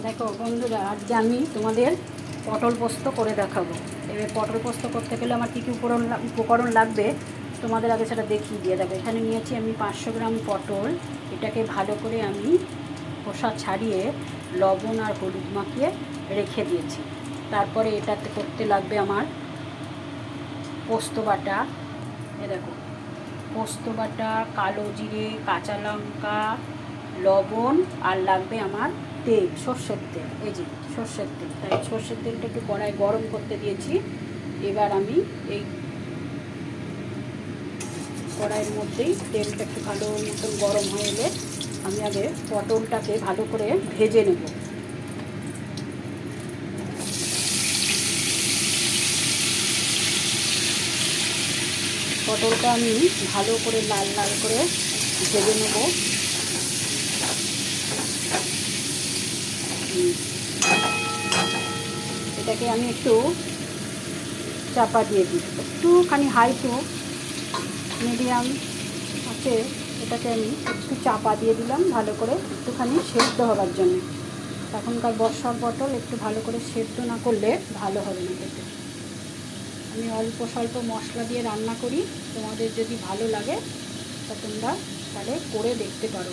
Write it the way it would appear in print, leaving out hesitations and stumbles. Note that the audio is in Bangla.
দেখো বন্ধুরা, আজকে আমি তোমাদের পটল পোস্ত করে দেখাবো। এবার পটল পোস্ত করতে গেলে আমার কী কী উপকরণ লাগবে তোমাদের আগে সেটা দেখিয়ে দিয়ে দেবো। এখানে নিয়েছি আমি 500 গ্রাম পটল। এটাকে ভালো করে আমি খোসা ছাড়িয়ে লবণ আর হলুদ মাখিয়ে রেখে দিয়েছি। তারপরে এটাতে করতে লাগবে আমার পোস্ত বাটা। এ দেখো, পোস্ত বাটা, কালো জিরে, কাঁচা লঙ্কা, লবণ, আর লাগবে আমার তেল, সর্ষের তেল। এই যে সর্ষের তেল, তাই সর্ষের তেলটা একটু কড়াই গরম করতে দিয়েছি। এবার আমি এই কড়াইয়ের মধ্যেই তেলটা একটু ভালো মতন গরম হয়ে এলে আমি আগে পটলটাকে ভালো করে ভেজে নেব। পটলটা আমি ভালো করে লাল লাল করে ভেজে নেব। এটাকে আমি একটু চাপা দিয়ে দিই, একটুখানি হাই টু মিডিয়াম আছে। এটাকে আমি একটু চাপা দিয়ে দিলাম ভালো করে, একটুখানি সেদ্ধ হওয়ার জন্য। এখনকার বর্ষার পটল একটু ভালো করে সেদ্ধ না করলে ভালো হবে না খেতে। আমি অল্প স্বল্প মশলা দিয়ে রান্না করি, তোমাদের যদি ভালো লাগে তা তোমরা তাহলে করে দেখতে পারো।